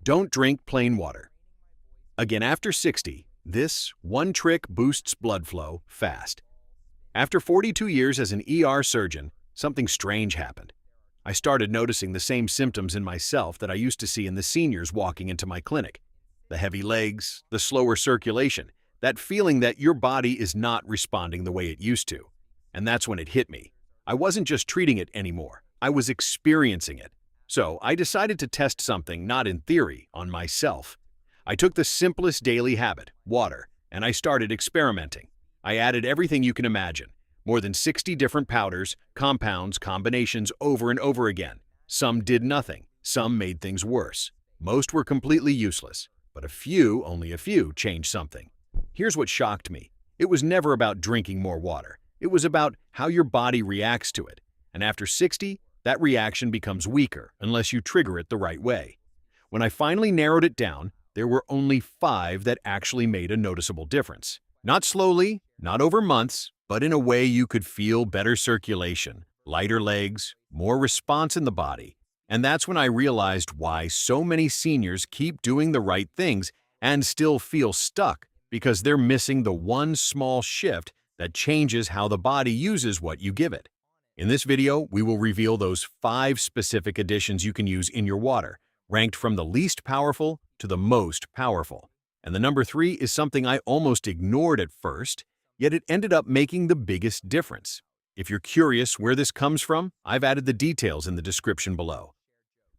Don't drink plain water. Again, after 60, this one trick boosts blood flow fast. After 42 years as an ER surgeon, something strange happened. I started noticing the same symptoms in myself that I used to see in the seniors walking into my clinic. The heavy legs, the slower circulation, that feeling that your body is not responding the way it used to. And that's when it hit me. I wasn't just treating it anymore, I was experiencing it. So I decided to test something not in theory, on myself. I took the simplest daily habit, water, and I started experimenting. I added everything you can imagine, more than 60 different powders, compounds, combinations over and over again. Some did nothing, some made things worse. Most were completely useless, but only a few, changed something. Here's what shocked me. It was never about drinking more water. It was about how your body reacts to it. And after 60, that reaction becomes weaker unless you trigger it the right way. When I finally narrowed it down, there were only 5 that actually made a noticeable difference. Not slowly, not over months, but in a way you could feel better circulation, lighter legs, more response in the body. And that's when I realized why so many seniors keep doing the right things and still feel stuck, because they're missing the one small shift that changes how the body uses what you give it. In this video, we will reveal those 5 specific additions you can use in your water, ranked from the least powerful to the most powerful. And the number 3 is something I almost ignored at first, yet it ended up making the biggest difference. If you're curious where this comes from, I've added the details in the description below.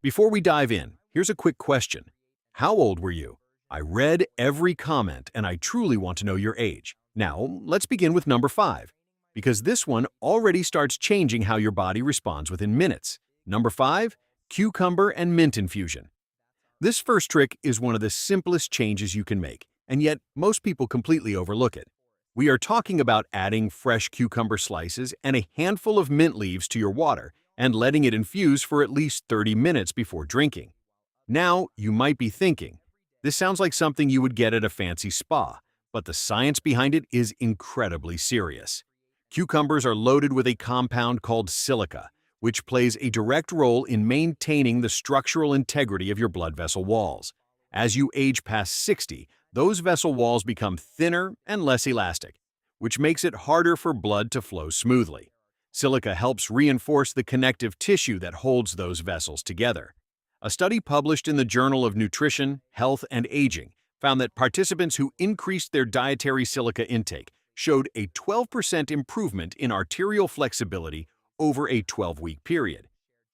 Before we dive in, here's a quick question. How old were you? I read every comment and I truly want to know your age. Now, let's begin with number 5, because this one already starts changing how your body responds within minutes. Number 5, cucumber and mint infusion. This first trick is one of the simplest changes you can make, and yet most people completely overlook it. We are talking about adding fresh cucumber slices and a handful of mint leaves to your water and letting it infuse for at least 30 minutes before drinking. Now, you might be thinking, this sounds like something you would get at a fancy spa, but the science behind it is incredibly serious. Cucumbers are loaded with a compound called silica, which plays a direct role in maintaining the structural integrity of your blood vessel walls. As you age past 60, those vessel walls become thinner and less elastic, which makes it harder for blood to flow smoothly. Silica helps reinforce the connective tissue that holds those vessels together. A study published in the Journal of Nutrition, Health, and Aging found that participants who increased their dietary silica intake showed a 12% improvement in arterial flexibility over a 12-week period.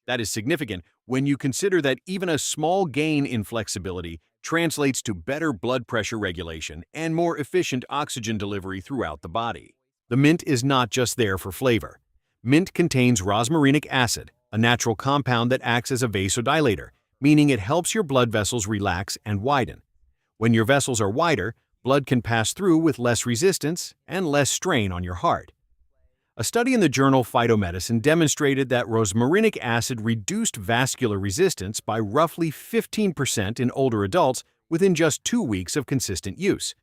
That is significant when you consider that even a small gain in flexibility translates to better blood pressure regulation and more efficient oxygen delivery throughout the body. The mint is not just there for flavor. Mint contains rosmarinic acid, a natural compound that acts as a vasodilator, meaning it helps your blood vessels relax and widen. When your vessels are wider, blood can pass through with less resistance and less strain on your heart. A study in the journal Phytomedicine demonstrated that rosmarinic acid reduced vascular resistance by roughly 15% in older adults within just 2 weeks of consistent use.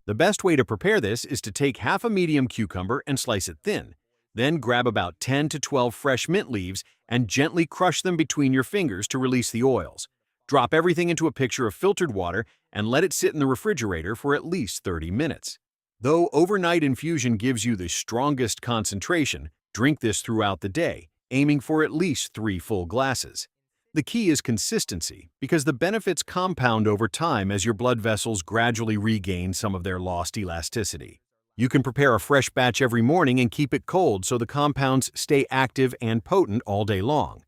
The best way to prepare this is to take half a medium cucumber and slice it thin. Then grab about 10 to 12 fresh mint leaves and gently crush them between your fingers to release the oils. Drop everything into a pitcher of filtered water and let it sit in the refrigerator for at least 30 minutes. Though overnight infusion gives you the strongest concentration, drink this throughout the day, aiming for at least 3 full glasses. The key is consistency, because the benefits compound over time as your blood vessels gradually regain some of their lost elasticity. You can prepare a fresh batch every morning and keep it cold so the compounds stay active and potent all day long.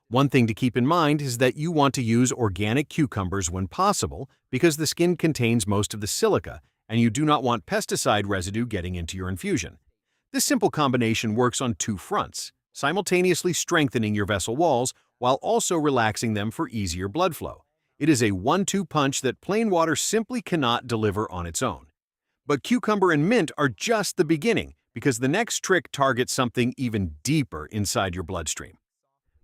One thing to keep in mind is that you want to use organic cucumbers when possible, because the skin contains most of the silica, and you do not want pesticide residue getting into your infusion. This simple combination works on 2 fronts, simultaneously strengthening your vessel walls while also relaxing them for easier blood flow. It is a 1-2 punch that plain water simply cannot deliver on its own. But cucumber and mint are just the beginning, because the next trick targets something even deeper inside your bloodstream.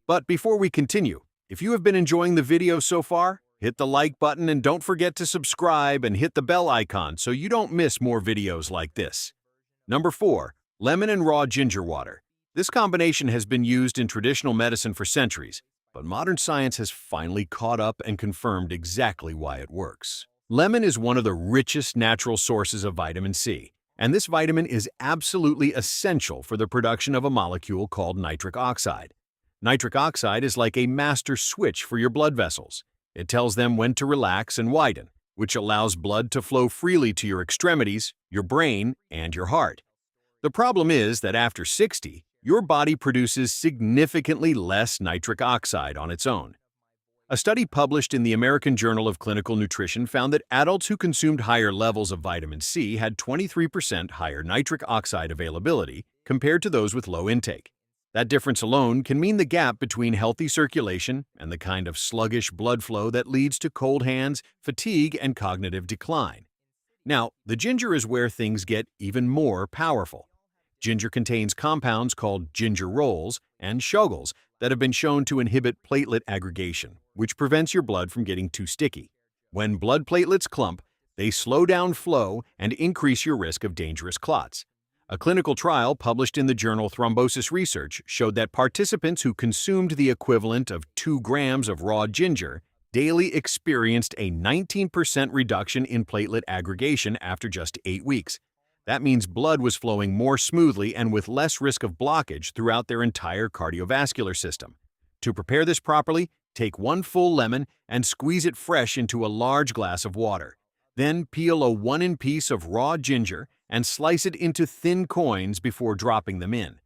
But before we continue, if you have been enjoying the video so far, hit the like button and don't forget to subscribe and hit the bell icon so you don't miss more videos like this. Number 4. Lemon and raw ginger water. This combination has been used in traditional medicine for centuries, but modern science has finally caught up and confirmed exactly why it works. Lemon is one of the richest natural sources of vitamin C, and this vitamin is absolutely essential for the production of a molecule called nitric oxide. Nitric oxide is like a master switch for your blood vessels. It tells them when to relax and widen, which allows blood to flow freely to your extremities, your brain, and your heart. The problem is that after 60, your body produces significantly less nitric oxide on its own. A study published in the American Journal of Clinical Nutrition found that adults who consumed higher levels of vitamin C had 23% higher nitric oxide availability compared to those with low intake. That difference alone can mean the gap between healthy circulation and the kind of sluggish blood flow that leads to cold hands, fatigue, and cognitive decline. Now, the ginger is where things get even more powerful. Ginger contains compounds called gingerols and shoggles that have been shown to inhibit platelet aggregation, which prevents your blood from getting too sticky. When blood platelets clump, they slow down flow and increase your risk of dangerous clots. A clinical trial published in the journal Thrombosis Research showed that participants who consumed the equivalent of 2 grams of raw ginger daily experienced a 19% reduction in platelet aggregation after just 8 weeks. That means blood was flowing more smoothly and with less risk of blockage throughout their entire cardiovascular system. To prepare this properly, take 1 full lemon and squeeze it fresh into a large glass of water. Then peel a 1-inch piece of raw ginger and slice it into thin coins before dropping them in.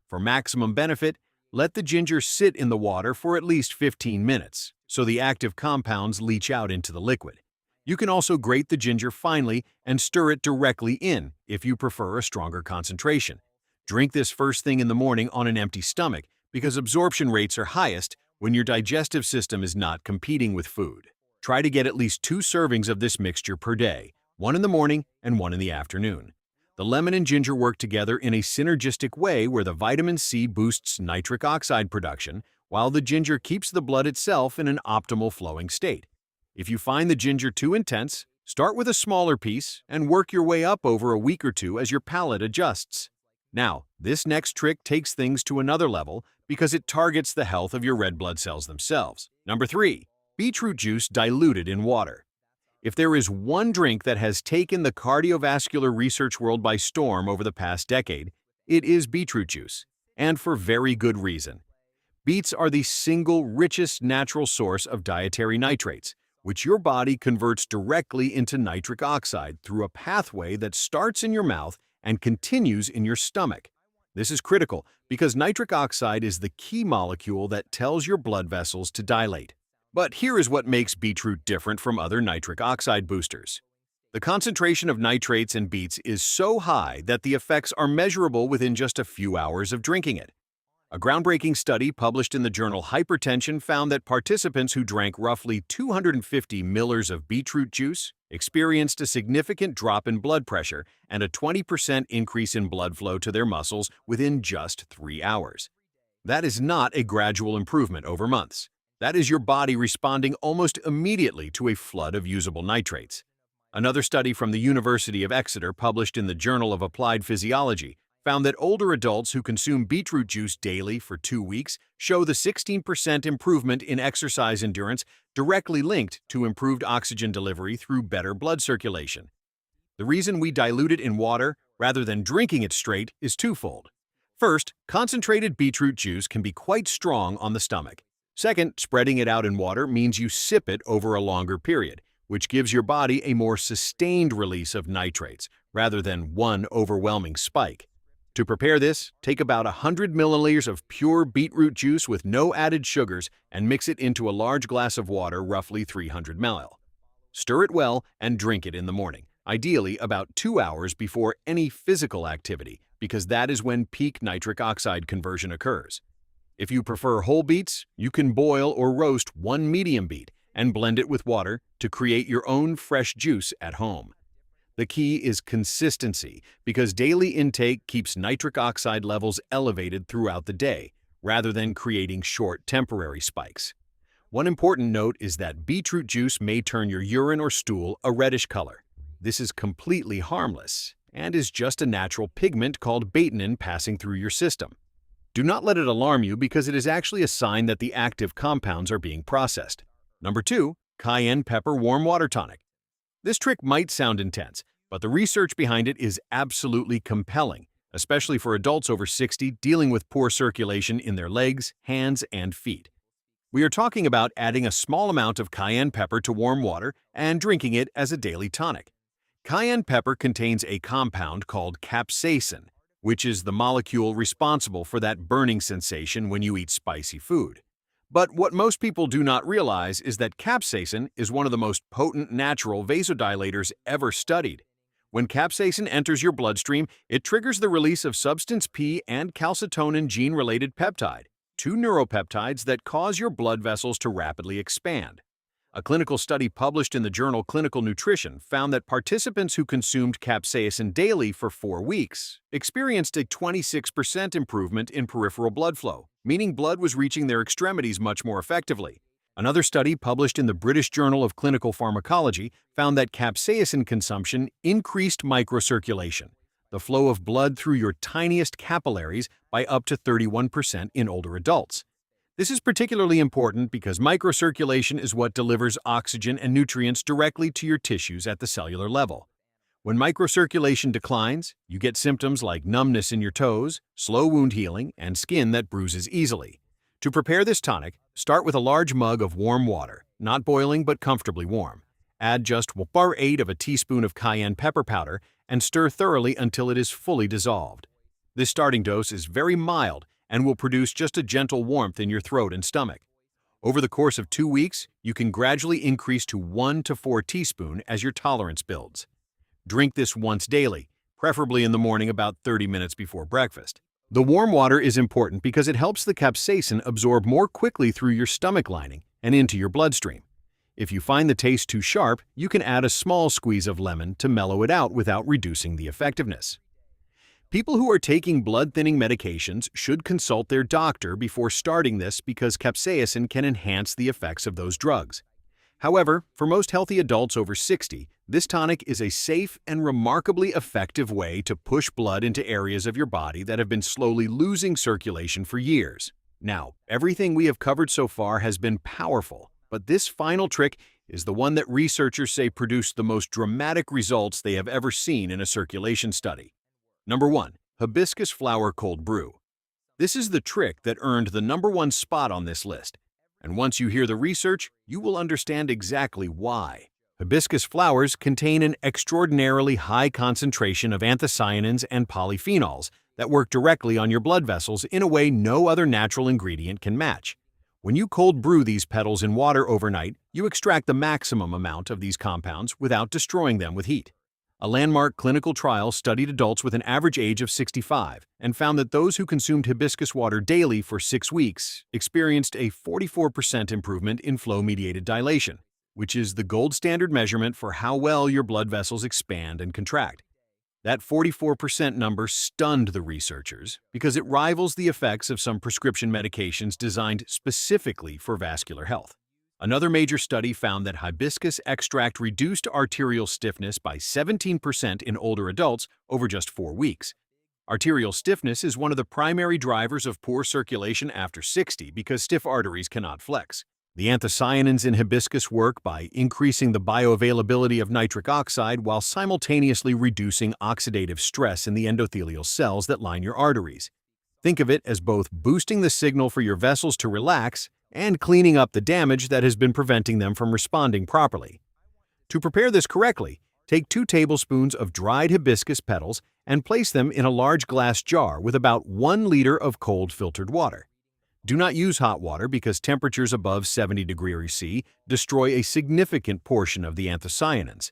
For maximum benefit, let the ginger sit in the water for at least 15 minutes, so the active compounds leach out into the liquid. You can also grate the ginger finely and stir it directly in if you prefer a stronger concentration. Drink this first thing in the morning on an empty stomach because absorption rates are highest when your digestive system is not competing with food. Try to get at least 2 servings of this mixture per day, 1 in the morning and 1 in the afternoon. The lemon and ginger work together in a synergistic way where the vitamin C boosts nitric oxide production, while the ginger keeps the blood itself in an optimal flowing state. If you find the ginger too intense, start with a smaller piece and work your way up over a week or 2 as your palate adjusts. Now, this next trick takes things to another level because it targets the health of your red blood cells themselves. Number 3. Beetroot juice diluted in water. If there is one drink that has taken the cardiovascular research world by storm over the past decade, it is beetroot juice, and for very good reason. Beets are the single richest natural source of dietary nitrates, which your body converts directly into nitric oxide through a pathway that starts in your mouth and continues in your stomach. This is critical because nitric oxide is the key molecule that tells your blood vessels to dilate. But here is what makes beetroot different from other nitric oxide boosters. The concentration of nitrates in beets is so high that the effects are measurable within just a few hours of drinking it. A groundbreaking study published in the journal Hypertension found that participants who drank roughly 250 milliliters of beetroot juice experienced a significant drop in blood pressure and a 20% increase in blood flow to their muscles within just 3 hours. That is not a gradual improvement over months. That is your body responding almost immediately to a flood of usable nitrates. Another study from the University of Exeter published in the Journal of Applied Physiology found that older adults who consume beetroot juice daily for 2 weeks show the 16% improvement in exercise endurance directly linked to improved oxygen delivery through better blood circulation. The reason we dilute it in water rather than drinking it straight is twofold. First, concentrated beetroot juice can be quite strong on the stomach. Second, spreading it out in water means you sip it over a longer period, which gives your body a more sustained release of nitrates rather than one overwhelming spike. To prepare this, take about 100 milliliters of pure beetroot juice with no added sugars and mix it into a large glass of water, roughly 300 ml. Stir it well and drink it in the morning, ideally about 2 hours before any physical activity, because that is when peak nitric oxide conversion occurs. If you prefer whole beets, you can boil or roast 1 medium beet and blend it with water to create your own fresh juice at home. The key is consistency because daily intake keeps nitric oxide levels elevated throughout the day, rather than creating short temporary spikes. One important note is that beetroot juice may turn your urine or stool a reddish color. This is completely harmless and is just a natural pigment called betanin passing through your system. Do not let it alarm you because it is actually a sign that the active compounds are being processed. Number 2, cayenne pepper warm water tonic. This trick might sound intense, but the research behind it is absolutely compelling, especially for adults over 60 dealing with poor circulation in their legs, hands, and feet. We are talking about adding a small amount of cayenne pepper to warm water and drinking it as a daily tonic. Cayenne pepper contains a compound called capsaicin, which is the molecule responsible for that burning sensation when you eat spicy food. But what most people do not realize is that capsaicin is one of the most potent natural vasodilators ever studied. When capsaicin enters your bloodstream, it triggers the release of substance P and calcitonin gene-related peptide, two neuropeptides that cause your blood vessels to rapidly expand. A clinical study published in the journal Clinical Nutrition found that participants who consumed capsaicin daily for 4 weeks experienced a 26% improvement in peripheral blood flow, meaning blood was reaching their extremities much more effectively. Another study published in the British Journal of Clinical Pharmacology found that capsaicin consumption increased microcirculation, the flow of blood through your tiniest capillaries, by up to 31% in older adults. This is particularly important because microcirculation is what delivers oxygen and nutrients directly to your tissues at the cellular level. When microcirculation declines, you get symptoms like numbness in your toes, slow wound healing, and skin that bruises easily. To prepare this tonic, start with a large mug of warm water, not boiling but comfortably warm. Add just 1/8 of a teaspoon of cayenne pepper powder and stir thoroughly until it is fully dissolved. This starting dose is very mild and will produce just a gentle warmth in your throat and stomach. Over the course of 2 weeks, you can gradually increase to 1 to 4 teaspoons as your tolerance builds. Drink this once daily, preferably in the morning about 30 minutes before breakfast. The warm water is important because it helps the capsaicin absorb more quickly through your stomach lining and into your bloodstream. If you find the taste too sharp, you can add a small squeeze of lemon to mellow it out without reducing the effectiveness. People who are taking blood-thinning medications should consult their doctor before starting this because capsaicin can enhance the effects of those drugs. However, for most healthy adults over 60, this tonic is a safe and remarkably effective way to push blood into areas of your body that have been slowly losing circulation for years. Now, everything we have covered so far has been powerful, but this final trick is the one that researchers say produced the most dramatic results they have ever seen in a circulation study. Number 1. Hibiscus flower cold brew. This is the trick that earned the #1 spot on this list, and once you hear the research, you will understand exactly why. Hibiscus flowers contain an extraordinarily high concentration of anthocyanins and polyphenols that work directly on your blood vessels in a way no other natural ingredient can match. When you cold brew these petals in water overnight, you extract the maximum amount of these compounds without destroying them with heat. A landmark clinical trial studied adults with an average age of 65 and found that those who consumed hibiscus water daily for 6 weeks experienced a 44% improvement in flow-mediated dilation, which is the gold standard measurement for how well your blood vessels expand and contract. That 44% number stunned the researchers because it rivals the effects of some prescription medications designed specifically for vascular health. Another major study found that hibiscus extract reduced arterial stiffness by 17% in older adults over just 4 weeks. Arterial stiffness is one of the primary drivers of poor circulation after 60 because stiff arteries cannot flex. The anthocyanins in hibiscus work by increasing the bioavailability of nitric oxide while simultaneously reducing oxidative stress in the endothelial cells that line your arteries. Think of it as both boosting the signal for your vessels to relax and cleaning up the damage that has been preventing them from responding properly. To prepare this correctly, take 2 tablespoons of dried hibiscus petals and place them in a large glass jar with about 1 liter of cold filtered water. Do not use hot water because temperatures above 70 degrees C destroy a significant portion of the anthocyanins.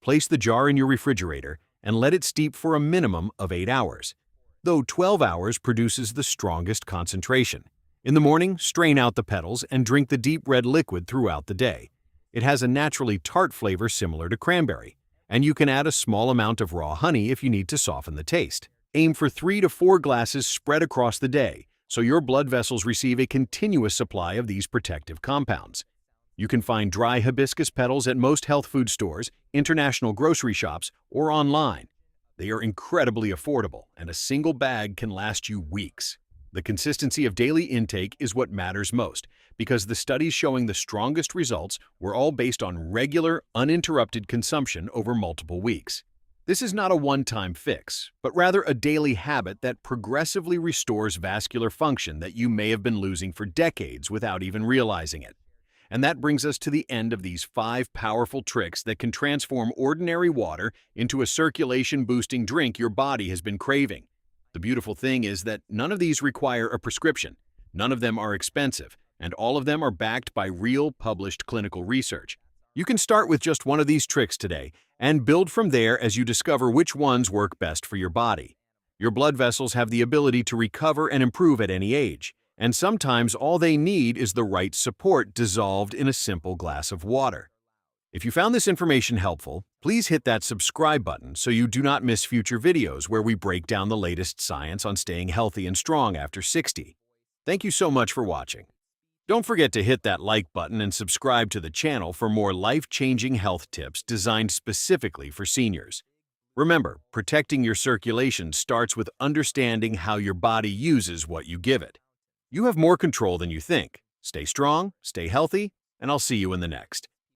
Place the jar in your refrigerator and let it steep for a minimum of 8 hours, though 12 hours produces the strongest concentration. In the morning, strain out the petals and drink the deep red liquid throughout the day. It has a naturally tart flavor similar to cranberry, and you can add a small amount of raw honey if you need to soften the taste. Aim for 3 to 4 glasses spread across the day, so your blood vessels receive a continuous supply of these protective compounds. You can find dry hibiscus petals at most health food stores, international grocery shops, or online. They are incredibly affordable, and a single bag can last you weeks. The consistency of daily intake is what matters most, because the studies showing the strongest results were all based on regular, uninterrupted consumption over multiple weeks. This is not a one-time fix, but rather a daily habit that progressively restores vascular function that you may have been losing for decades without even realizing it. And that brings us to the end of these 5 powerful tricks that can transform ordinary water into a circulation-boosting drink your body has been craving. The beautiful thing is that none of these require a prescription, none of them are expensive, and all of them are backed by real published clinical research. You can start with just one of these tricks today and build from there as you discover which ones work best for your body. Your blood vessels have the ability to recover and improve at any age, and sometimes all they need is the right support dissolved in a simple glass of water. If you found this information helpful, please hit that subscribe button so you do not miss future videos where we break down the latest science on staying healthy and strong after 60. Thank you so much for watching. Don't forget to hit that like button and subscribe to the channel for more life-changing health tips designed specifically for seniors. Remember, protecting your circulation starts with understanding how your body uses what you give it. You have more control than you think. Stay strong, stay healthy, and I'll see you in the next.